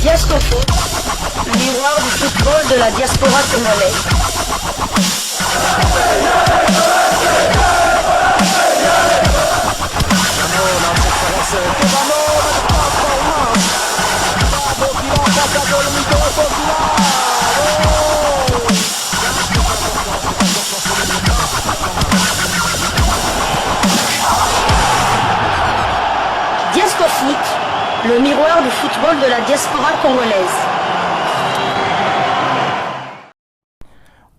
Diascofoot, le miroir du football de la diaspora congolaise. Diascofoot, le miroir du football de la diaspora congolaise.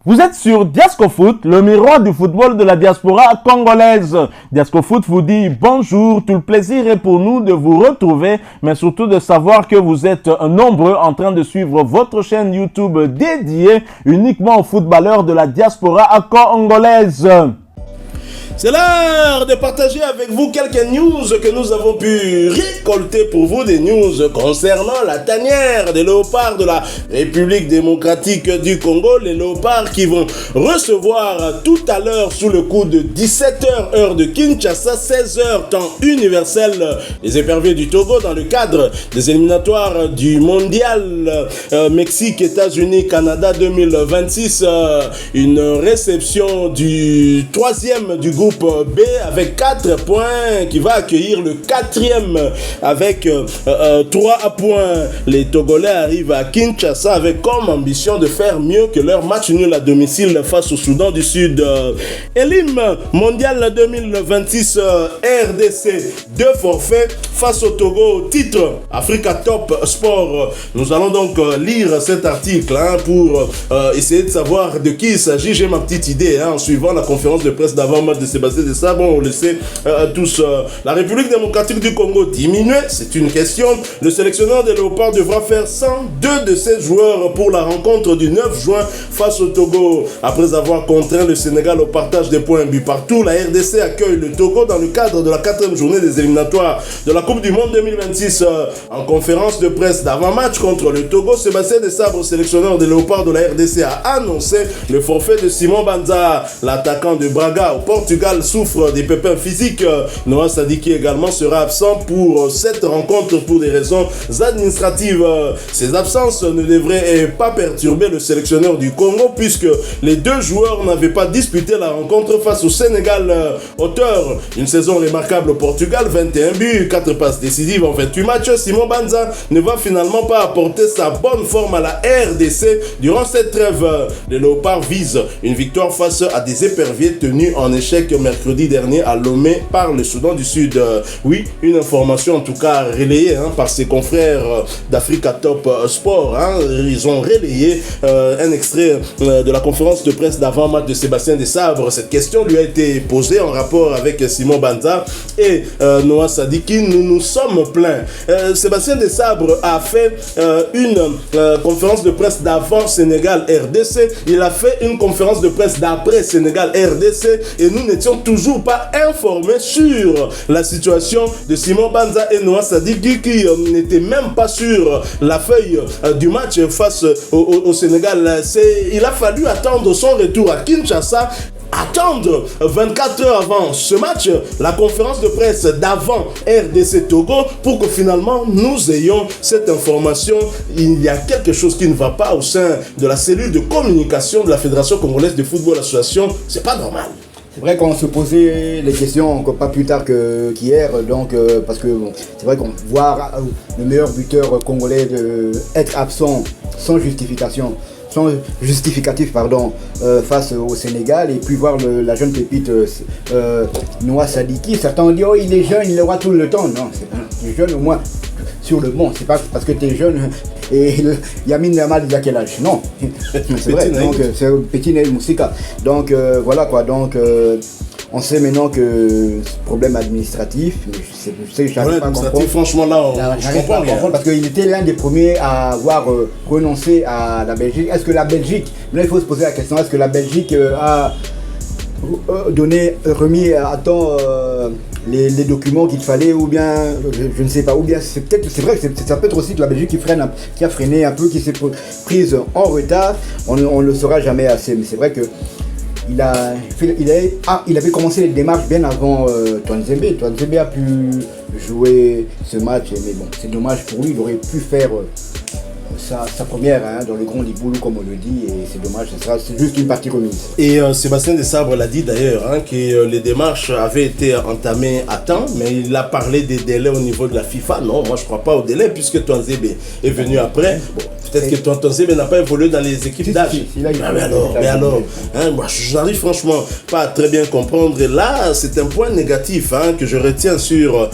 Vous êtes sur Diascofoot, le miroir du football de la diaspora congolaise. Diascofoot vous dit bonjour, tout le plaisir est pour nous de vous retrouver, mais surtout de savoir que vous êtes nombreux en train de suivre votre chaîne YouTube dédiée uniquement aux footballeurs de la diaspora congolaise. C'est l'heure de partager avec vous quelques news que nous avons pu récolter pour vous, des news concernant la tanière des léopards de la République démocratique du Congo, les léopards qui vont recevoir tout à l'heure sous le coup de 17h heure de Kinshasa, 16h temps universel, les éperviers du Togo dans le cadre des éliminatoires du mondial Mexique, États-Unis, Canada 2026, une réception du troisième du groupe B avec 4 points qui va accueillir le quatrième avec 3 points. Les Togolais arrivent à Kinshasa avec comme ambition de faire mieux que leur match nul à domicile face au Soudan du Sud. Elim mondial 2026 RDC 2 forfaits face au Togo. Titre Africa Top Sport. Nous allons donc lire cet article pour essayer de savoir de qui il s'agit. J'ai ma petite idée en suivant la conférence de presse d'avant-match de Sébastien Desabre. On le sait tous, la République démocratique du Congo diminue, c'est une question. Le sélectionneur des Léopards devra faire 102 de ses joueurs pour la rencontre du 9 juin face au Togo. Après avoir contraint le Sénégal au partage des points but partout, la RDC accueille le Togo dans le cadre de la 4e journée des éliminatoires de la Coupe du Monde 2026. En conférence de presse d'avant-match contre le Togo, Sébastien Desabre, sélectionneur des Léopards de la RDC, a annoncé le forfait de Simon Banza. L'attaquant de Braga au Portugal souffre des pépins physiques. Noah Sadiki également sera absent pour cette rencontre pour des raisons administratives. Ces absences ne devraient pas perturber le sélectionneur du Congo puisque les deux joueurs n'avaient pas disputé la rencontre face au Sénégal. Auteur d'une saison remarquable au Portugal, 21 buts, 4 passes décisives en 28 matchs, Simon Banza ne va finalement pas apporter sa bonne forme à la RDC durant cette trêve. Les Léopards visent une victoire face à des éperviers tenus en échec mercredi dernier à Lomé par le Soudan du Sud. Oui, une information en tout cas relayée par ses confrères d'Africa Top Sport. Ils ont relayé un extrait de la conférence de presse d'avant-match de Sébastien Desabre. Cette question lui a été posée en rapport avec Simon Banza et Noah Sadiki. Nous nous sommes plaints. Sébastien Desabre a fait une conférence de presse d'avant Sénégal RDC. Il a fait une conférence de presse d'après Sénégal RDC et nous n'étions toujours pas informés sur la situation de Simon Banza et Noah Sadiki qui n'étaient même pas sur la feuille du match face au Sénégal. Il a fallu attendre son retour à Kinshasa, attendre 24 heures avant ce match, la conférence de presse d'avant RDC Togo, pour que finalement nous ayons cette information. Il y a quelque chose qui ne va pas au sein de la cellule de communication de la Fédération Congolaise de Football Association. C'est pas normal. C'est vrai qu'on se posait les questions encore pas plus tard qu'hier, donc parce que bon, c'est vrai qu'on voit le meilleur buteur congolais être absent sans justification. Face au Sénégal, et puis voir la jeune pépite Noah Sadiki. Certains ont dit oh il est jeune, il l'aura tout le temps. Non, c'est jeune au moins sur le banc, c'est pas parce que tu es jeune et Yamin Yamal il a quel âge? Non, c'est vrai, donc c'est petit Naïl Moussika. Donc voilà quoi, donc on sait maintenant que problème administratif, je sais que j'arrive pas à comprendre. Franchement là, j'arrive pas à comprendre parce qu'il était l'un des premiers à avoir renoncé à la Belgique. Est-ce que la Belgique, là il faut se poser la question, est-ce que la Belgique a remis à temps les documents qu'il fallait, ou bien je ne sais pas, ou bien c'est vrai que ça peut être aussi que la Belgique qui a freiné un peu, qui s'est prise en retard. On ne le saura jamais assez, mais c'est vrai que il avait commencé les démarches bien avant Twanzebe. Twanzebe a pu jouer ce match, mais bon, c'est dommage pour lui, il aurait pu faire sa première dans le Grand Liboulou, comme on le dit, et c'est dommage, c'est juste une partie remise. Et Sébastien Desabre l'a dit d'ailleurs, que les démarches avaient été entamées à temps, mais il a parlé des délais au niveau de la FIFA. Non, moi je ne crois pas au délai, puisque Touanzebe est venu après. Bon, peut-être que Touanzebe n'a pas évolué dans les équipes d'âge. Mais alors, moi je n'arrive franchement pas à très bien comprendre. Et là, c'est un point négatif que je retiens sur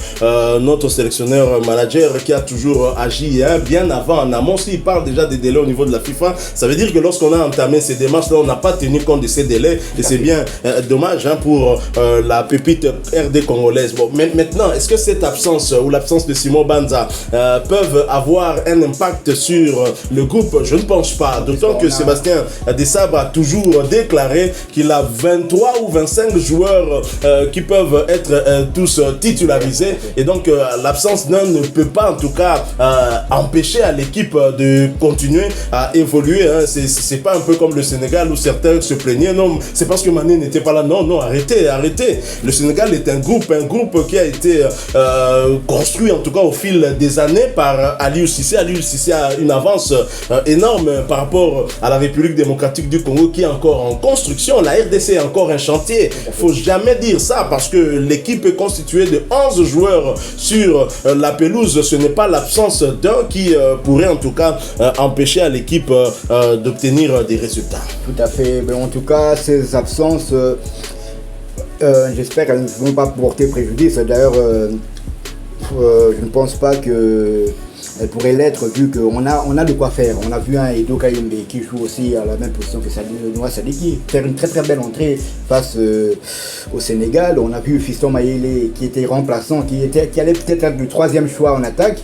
notre sélectionneur manager qui a toujours agi bien avant, en amont. S'il parle déjà des délais au niveau de la FIFA, ça veut dire que lorsqu'on a entamé ces démarches-là, on n'a pas tenu compte de ces délais. Et c'est bien dommage pour la pépite RD congolaise. Bon, maintenant, est-ce que cette absence ou l'absence de Simon Banza peuvent avoir un impact sur le groupe? Je ne pense pas. D'autant que Sébastien Desabre a toujours déclaré qu'il a 23 ou 25 joueurs qui peuvent être tous titularisés. Et donc, l'absence d'un ne peut pas, en tout cas, empêcher à l'équipe de continuer à évoluer. C'est pas un peu comme le Sénégal où certains se plaignaient. Non, c'est parce que Mané n'était pas là. Non, arrêtez. Le Sénégal est un groupe qui a été construit, en tout cas, au fil des années par Aliou Cissé. Aliou Cissé a une avance énorme par rapport à la République démocratique du Congo qui est encore en construction. La RDC est encore un chantier. Il ne faut jamais dire ça parce que l'équipe est constituée de 11 joueurs sur la pelouse. Ce n'est pas l'absence d'un qui pourrait en tout cas empêcher à l'équipe d'obtenir des résultats. Tout à fait. Mais en tout cas, ces absences, j'espère qu'elles ne vont pas porter préjudice. D'ailleurs, je ne pense pas qu'elles pourraient l'être vu qu'on a de quoi faire. On a vu un Edo Kayombe qui joue aussi à la même position que Noah Sadiki faire une très très belle entrée face au Sénégal. On a vu Fiston Mayele qui était remplaçant, qui allait peut-être être le troisième choix en attaque,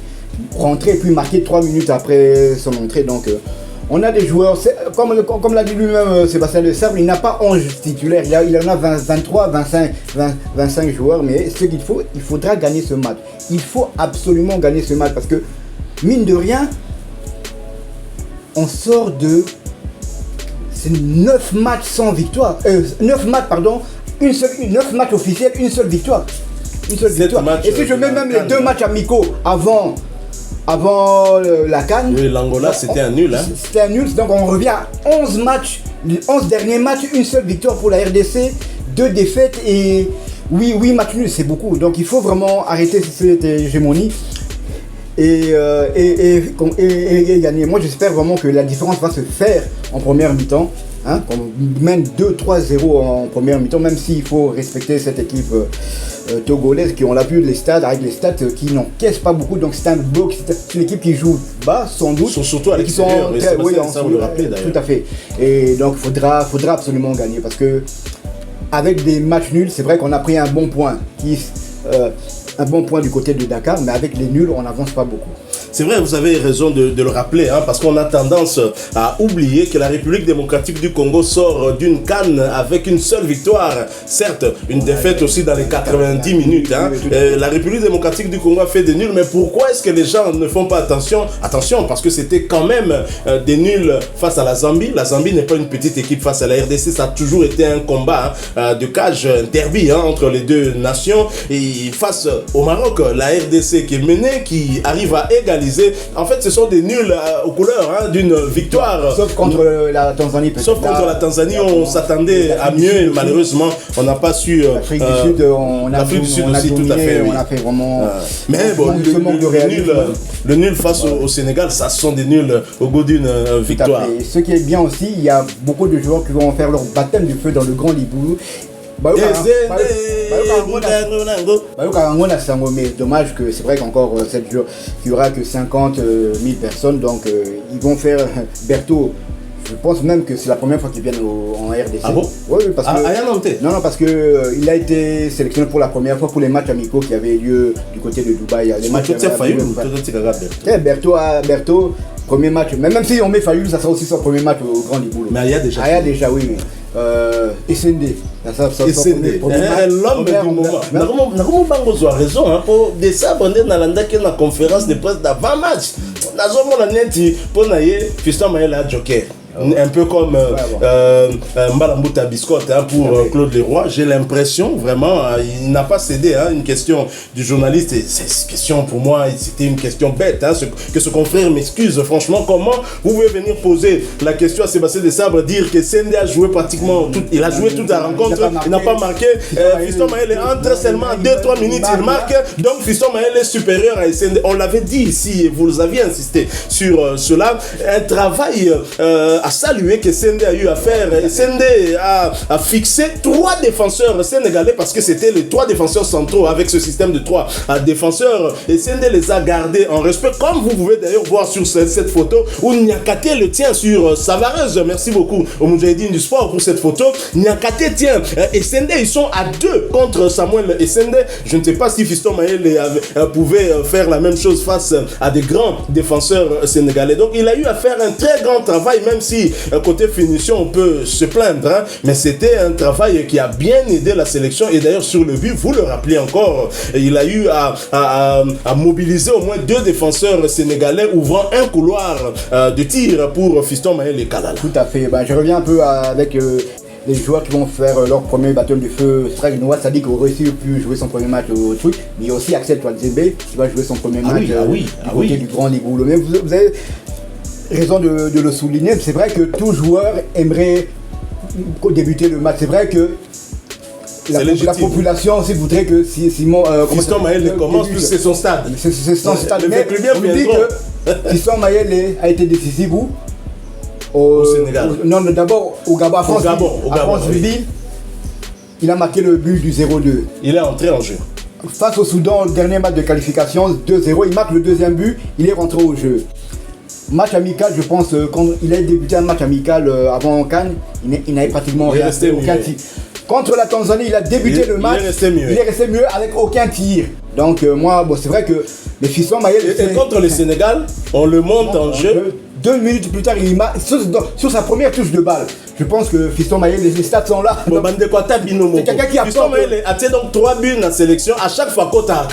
rentrer puis marquer 3 minutes après son entrée. Donc on a des joueurs, comme l'a dit lui-même Sébastien Desabre, il n'a pas 11 titulaires, il en a 23, 25 joueurs, mais ce qu'il faut, il faudra gagner ce match. Il faut absolument gagner ce match parce que, mine de rien, on sort de 9 matchs sans victoire. 9 matchs, pardon, 9 matchs officiels, une seule victoire. Et si je mets même les 2 matchs amicaux avant la CAN. Oui, l'Angola, c'était un nul. C'était un nul, donc on revient à 11 matchs, les 11 derniers matchs, une seule victoire pour la RDC, 2 défaites et 8 matchs nuls, c'est beaucoup. Donc il faut vraiment arrêter cette hégémonie et gagner. Moi j'espère vraiment que la différence va se faire en première mi-temps. Qu'on mène 2-3-0 en première mi-temps, même s'il faut respecter cette équipe togolaise qui, on l'a vu, les stades qui n'encaissent pas beaucoup, donc c'est un bloc, c'est une équipe qui joue bas sans doute. Ils sont surtout à l'extérieur, ça vous le rappelez d'ailleurs. Tout à fait. Et donc faudra absolument gagner parce que avec des matchs nuls, c'est vrai qu'on a pris un bon point du côté de Dakar, mais avec les nuls, on n'avance pas beaucoup. C'est vrai, vous avez raison de le rappeler, parce qu'on a tendance à oublier que la République démocratique du Congo sort d'une CAN avec une seule victoire. Certes, une défaite aussi dans les 90 minutes. La République démocratique du Congo a fait des nuls, mais pourquoi est-ce que les gens ne font pas attention? Attention, parce que c'était quand même des nuls face à la Zambie. La Zambie n'est pas une petite équipe face à la RDC, ça a toujours été un combat de cage, un derby entre les deux nations. Et face au Maroc, la RDC qui est menée, qui arrive à égaliser. En fait, ce sont des nuls aux couleurs d'une victoire. Sauf contre la Tanzanie. Sauf contre la Tanzanie, on s'attendait à mieux et malheureusement, on n'a pas su. L'Afrique du Sud, on a aussi, tout à fait. On a fait vraiment. Mais bon, le nul face au Sénégal, ça sont des nuls au goût d'une victoire. Ce qui est bien aussi, il y a beaucoup de joueurs qui vont faire leur baptême du feu dans le Grand Liboulou. Mais dommage que c'est vrai qu'encore cette jour il n'y aura que 50 000 personnes, donc ils vont faire Berthaud. Je pense même que c'est la première fois qu'ils viennent en RDC. Ah bon? Oui, parce que non, parce que il a été sélectionné pour la première fois pour les matchs amicaux qui avaient lieu du côté de Dubaï. Les matchs Berthaud, premier match. Même si on met Fayoul, ça sera aussi son premier match au Grand Liboulou. Mais il y a déjà. Oui. SND. L'homme du moment. Narumo Bango a raison. Pour des sabres, on est dans la conférence de presse d'avant match. Nazomona neti pour naie Fiston Mayele a joker. un peu comme Mbalambuta Biscotte pour Claude Leroy. J'ai l'impression, vraiment, il n'a pas cédé. Une question du journaliste, et cette question pour moi, c'était une question bête. Que ce confrère m'excuse, franchement, comment vous pouvez venir poser la question à Sébastien Desabre, dire que Sendé a joué pratiquement, il a joué toute la rencontre, il n'a pas marqué. Fiston Mayele entre seulement 2-3 minutes, il marque. Donc Fiston Mayele est supérieur à Sendé. On l'avait dit ici, et vous aviez insisté sur cela. Un travail à saluer que Sendé a eu à faire. Sendé a fixé 3 défenseurs sénégalais parce que c'était les 3 défenseurs centraux avec ce système de 3 défenseurs. Et Sendé les a gardés en respect, comme vous pouvez d'ailleurs voir sur cette photo où Niakate le tient sur Savareuse. Merci beaucoup au Moudjahidine du sport pour cette photo. Niakate tient. Et Sendé, ils sont à 2 contre Samuel et Sendé. Je ne sais pas si Fiston Mayele pouvait faire la même chose face à des grands défenseurs sénégalais. Donc il a eu à faire un très grand travail, même si côté finition on peut se plaindre, mais c'était un travail qui a bien aidé la sélection. Et d'ailleurs sur le but, vous le rappelez encore, il a eu à mobiliser au moins 2 défenseurs sénégalais ouvrant un couloir de tir pour Fiston Mayele et Kalala. Tout à fait. Je reviens un peu avec les joueurs qui vont faire leur premier baptême du feu. C'est vrai que Noah Sadik aurait aussi pu jouer son premier match au truc, mais il y a aussi Axel Touadzébé qui va jouer son premier match du côté du Grand Ligoulou. Mais vous avez raison de le souligner. C'est vrai que tout joueur aimerait débuter le match. C'est vrai que la population aussi voudrait que Simon Fiston Mayele commence, plus c'est son stade. C'est son stade. Mais on dit que Fiston Mayele a été décisif au Sénégal. Non, d'abord au Gabon. À Franceville, il a marqué le but du 0-2. Il est entré en jeu. Face au Soudan, le dernier match de qualification, 2-0, il marque le deuxième but, il est rentré au jeu. Match amical, je pense, quand il a débuté un match amical avant Cannes, il n'avait pratiquement rien fait, aucun tir. Contre la Tanzanie, il a débuté le match, il est resté mieux avec aucun tir. Donc c'est vrai que les Fiston Mayele... Et contre le Sénégal, on le monte en jeu. 2 minutes plus tard, il marque sur sa première touche de balle. Je pense que Fiston Mayele, les stats sont là. C'est quelqu'un qui a Fiston Mayele a donc 3 buts dans la sélection à chaque fois qu'on a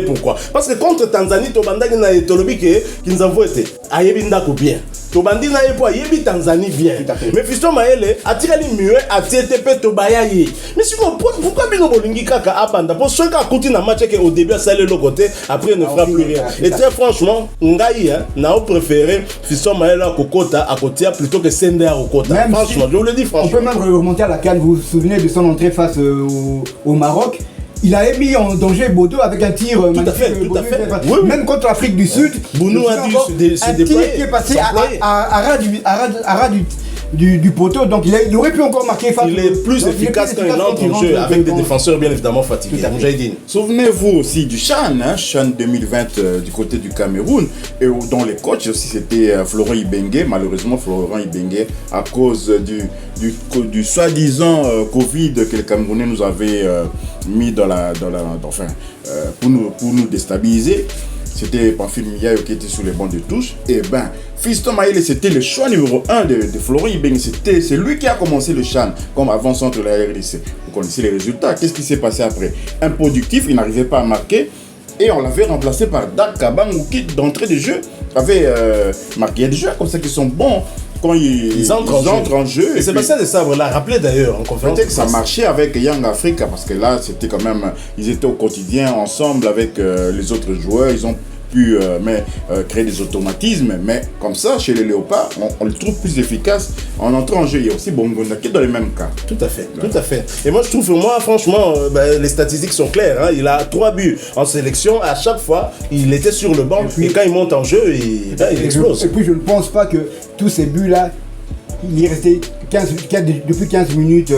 pourquoi? Parce que contre Tanzanie, Tobandani n'a été qui nous envoie été. Ayebinda bien. Tobandi n'a pas Tanzanie vient. Mais Fiston Mayele a tiré les mieux à TTP Tobayaye. Mais si vous pourquoi Bino Bolingi Kaka Abanda? Pour ceux qui ont continué à matcher au début à saler le côté, après ne fera plus rien. Et très franchement, Ngaï n'a préféré Fiston Mayele à Kokota à côté plutôt que Sendé à Kokota. Franchement, je vous le dis franchement. On peut même remonter à la CAN. Vous vous souvenez de son entrée face au Maroc? Il a mis en danger Bodo avec un tir tout à fait. Oui. Même contre l'Afrique du Sud, Bounou a dû se déployer. Tir qui est passé à ras du poteau, donc il aurait pu encore marquer. Il est plus efficace quand il entre en jeu avec des défenseurs bien évidemment fatigués. Souvenez-vous aussi du Chan 2020 du côté du Cameroun, et dont les coachs aussi c'était Florent Ibenge. Malheureusement, Florent Ibenge, à cause du soi-disant Covid que les Camerounais nous avaient mis pour nous déstabiliser. C'était Pamphile Miayo qui était sur les bancs de touche. Et Fiston Mayele, c'était le choix numéro 1 de Florent Ibenge. C'est lui qui a commencé le CHAN comme avant-centre de la RDC. Vous connaissez les résultats. Qu'est-ce qui s'est passé après? Improductif, il n'arrivait pas à marquer. Et on l'avait remplacé par Dak Kabangou qui, d'entrée de jeu, avait marqué. Il y a des joueurs comme ça qui sont bons quand ils entrent en jeu. Et Sébastien Desabre l'a rappelé d'ailleurs en conférence. Peut-être que ça marchait avec Young Africa parce que là, c'était quand même... Ils étaient au quotidien ensemble avec les autres joueurs. Ils ont pu créer des automatismes, mais comme ça, chez les Léopards, on le trouve plus efficace en entrant en jeu. Il y a aussi Bongonda qui est dans les mêmes cas. Tout à fait. Et moi, je trouve, franchement, les statistiques sont claires. Il a 3 buts en sélection. À chaque fois, il était sur le banc. Et quand il monte en jeu, il explose. Et puis, je ne pense pas que tous ces buts-là, il est resté depuis 15 minutes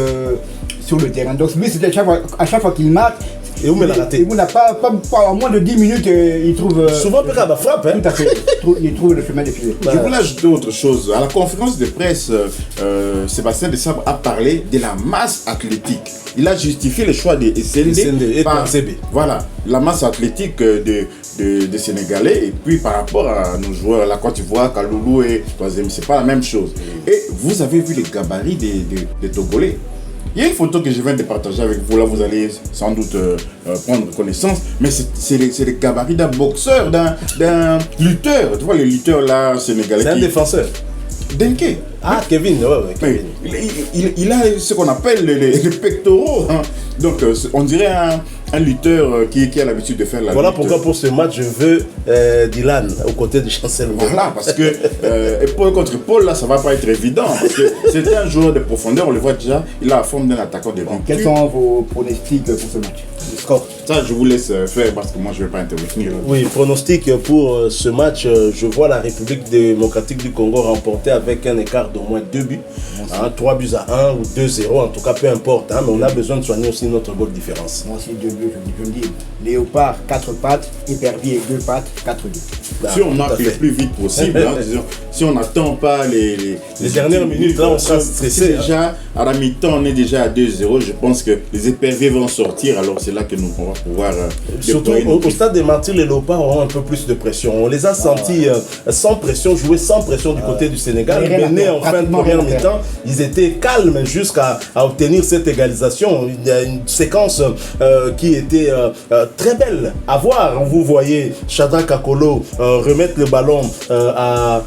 sur le terrain. Donc, lui, c'était à chaque fois qu'il marque. Et où l'a raté? Et vous n'a pas en moins de 10 minutes, il trouve... Souvent, Pekaba frappe. Tout à fait. Il trouve le chemin des filets. Je voulais ajouter autre chose. À la conférence de presse, Sébastien Desabre a parlé de la masse athlétique. Il a justifié le choix de Sendé par voilà, la masse athlétique des Sénégalais. Et puis par rapport à nos joueurs, la Côte d'Ivoire, Kaloulou et Troisième, c'est pas la même chose. Et vous avez vu les gabarits des Togolais. Il y a une photo que je viens de partager avec vous, là vous allez sans doute prendre connaissance, mais c'est les gabarits d'un boxeur, d'un lutteur. Tu vois les lutteurs là sénégalais. C'est un défenseur. Denke. Ah, Kevin, ouais, Kevin. Il a ce qu'on appelle les pectoraux. Hein. Donc, on dirait un lutteur qui a l'habitude de faire la Voilà lutte. pourquoi pour ce match, je veux Dylan aux côtés de Chancel. Voilà, parce que épaule contre épaule, là, ça va pas être évident. Parce que c'est un joueur de profondeur, on le voit déjà, il a la forme d'un attaquant de rupture. Quels sont vos pronostics pour ce match? Le score? Ça, je vous laisse faire parce que moi, je vais pas intervenir. Oui, pronostic pour ce match, je vois la République démocratique du Congo remporter avec un écart d'au moins 2 buts. 3 buts à 1 ou 2-0, en tout cas, peu importe. Hein, mais on a besoin de soigner aussi notre goal différence. Moi aussi 2 buts, je me dis. Léopard 4 pattes, Épervier 2 pattes, 4-2. Si on marque le plus vite possible, hein, si on n'attend pas les dernières minutes, là, on sera stressé. Déjà, à la mi-temps, on est déjà à 2-0. Je pense que les éperviers vont sortir, alors c'est là que nous on va pouvoir. Surtout au stade des Martyrs, les Léopards auront un peu plus de pression. On les a sentis sans pression, jouer sans pression du côté du Sénégal. Menés en fin de première mi-temps, ils étaient calmes jusqu'à obtenir cette égalisation. Il y a une séquence qui était très belle à voir. Vous voyez Shadrack Akolo remettre le ballon à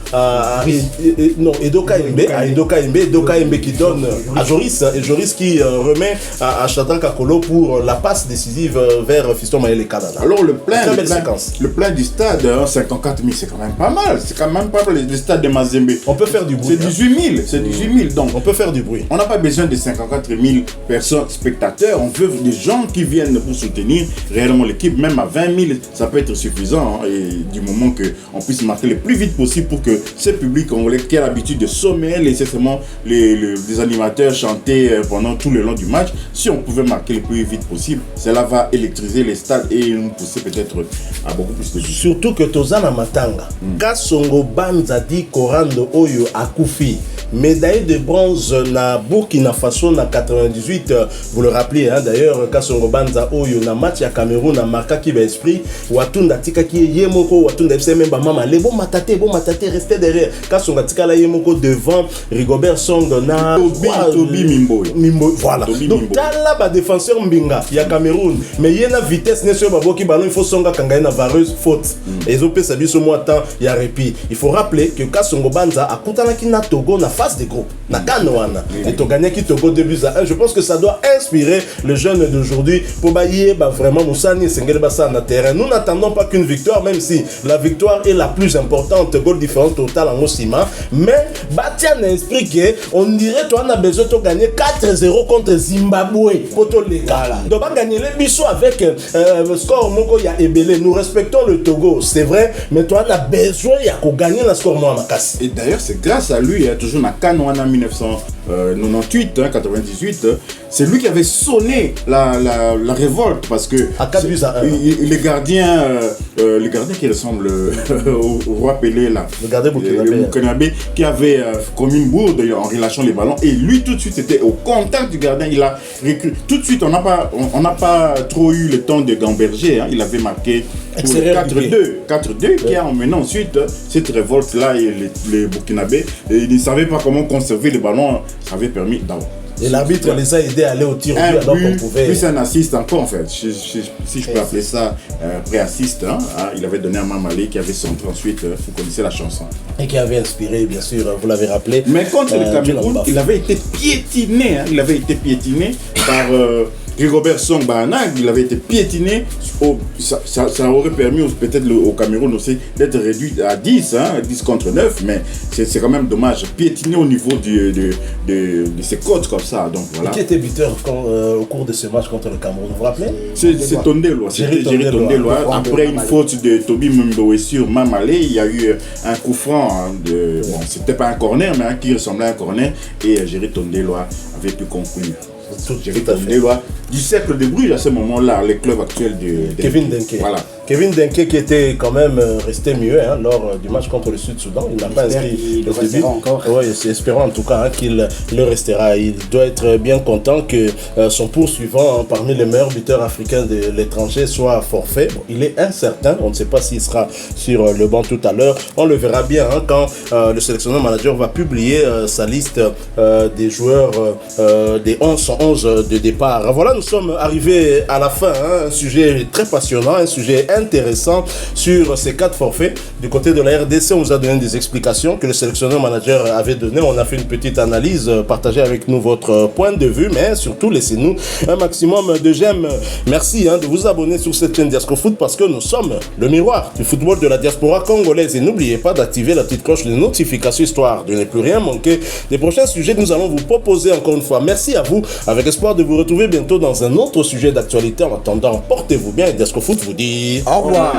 Edoka Imbe qui donne à Joris, et Joris qui remet à Shadrack Akolo pour la passe décisive vers Fiston Maël Kadana. Alors le plein du stade, 54 000, c'est quand même pas mal. C'est quand même pas mal le stade de Mazembe. On peut faire du bruit. C'est 18 000, c'est 18 000. Donc on peut faire du bruit. On n'a pas besoin de 54 000 personnes spectateurs. On veut des gens qui viennent pour soutenir réellement l'équipe. Même à 20 000, ça peut être suffisant. Hein, et du moment qu'on puisse marquer le plus vite possible pour que ce public congolais qui a l'habitude de sommer, laisser seulement les animateurs chanter pendant tout le long du match, si on pouvait marquer le plus vite possible, cela va électriser les stades et nous pousser peut-être à beaucoup plus de buts. Surtout que Tozana Matanga, Kasongo Banzadi Korando Oyo Akufi, médaille de bronze na Burkina Faso na 98, vous le rappelez hein, d'ailleurs, Kasongo Banza Oyo na match à Cameroun na marqué qui va esprit, Watunda Tika qui est Yemoko, Watunda FC même Mama, les bons matate, restez derrière, Kasongo Tika la Yemoko devant Rigobert Song na Tobi Mimboy. Voilà. Donc là bas défenseur Mbinga, il y a Cameroun, mais il y a une vitesse n'est sur Baboki ballon, il faut Songa Kangaï na vareuse faute. Et ils ont ça au moins temps, il y a répit. Il faut rappeler que Kasongo Banza a Koutanaki na Togo na phase de groupe, na Kanoana. Et Toganya qui Togo 2 buts à 1. Je pense que ça doit inspirer les jeunes d'aujourd'hui pour bailler vraiment Moussani et Sengel Bassa na terrain. Nous n'attendons pas qu'une victoire, même si la victoire est la plus importante, goal différence totale en Osima. Mais Batian a esprit qu'on dirait toi on a besoin de gagner 4-0 contre Zimbabwe. Donc on va gagner les bisous avec score Moko ya Ebele. Nous respectons le Togo, c'est vrai, mais toi on a besoin de gagner le score Moa Makassi. Et d'ailleurs c'est grâce à lui, toujours dans Kanoana 1998, 98, c'est lui qui avait sonné la révolte parce que à 4 buts à 1. Les gardiens qui ressemblent au roi Pelé là, le gardien burkinabé qui avait commis une bourde en relâchant les ballons, et lui tout de suite était au contact du gardien, il a recul. Tout de suite on n'a pas trop eu le temps de gamberger, hein. Il avait marqué pour le 4-2 qui a emmené ensuite cette révolte là, et les burkinabés, ils ne savaient pas comment conserver les ballons, ça avait permis d'avoir. Et l'arbitre les a aidés à aller au tir au but alors qu'on pouvait. Plus un assist encore en fait, si je peux appeler ça pré-assist, hein, il avait donné à Mamalé qui avait centré ensuite, vous connaissez la chanson. Et qui avait inspiré bien sûr, vous l'avez rappelé. Mais contre le Cameroun, il avait été piétiné, par Rigobert Song Bahanag, il avait été piétiné. Ça aurait permis peut-être au Cameroun aussi d'être réduit à 10, 10 contre 9, mais c'est quand même dommage. Piétiné au niveau de ses côtes comme ça. Donc, voilà. Et qui était buteur au cours de ce match contre le Cameroun, vous vous rappelez? C'est Tondelwa. Jerry Tondelwa. Après une faute de Tobi Mimboé sur Mamalé, il y a eu un coup franc. Bon, c'était pas un corner, mais qui ressemblait à un corner. Et Jerry Tondelwa avait pu conclure. Du cercle de Bruges à ce moment-là, les clubs actuels de Kevin Denke. Voilà. Kevin Denke qui était quand même resté mieux lors du match contre le Sud-Soudan. Il n'a pas inscrit le début. Encore. Oui, espérons en tout cas qu'il le restera. Il doit être bien content que son poursuivant parmi les meilleurs buteurs africains de l'étranger soit forfait. Bon, il est incertain. On ne sait pas s'il sera sur le banc tout à l'heure. On le verra bien quand le sélectionneur manager va publier sa liste des joueurs des 11 11 de départ. Voilà, nous sommes arrivés à la fin, un sujet très passionnant, un sujet intéressant sur ces 4 forfaits. Du côté de la RDC, on nous a donné des explications que le sélectionneur manager avait donné. On a fait une petite analyse, partagez avec nous votre point de vue, mais surtout laissez-nous un maximum de j'aime. Merci de vous abonner sur cette chaîne Diasco Foot parce que nous sommes le miroir du football de la diaspora congolaise. Et n'oubliez pas d'activer la petite cloche de notification histoire de ne plus rien manquer des prochains sujets que nous allons vous proposer encore une fois. Merci à vous, avec espoir de vous retrouver bientôt dans un autre sujet d'actualité. En attendant, portez-vous bien et Diasco Foot vous dit Au revoir.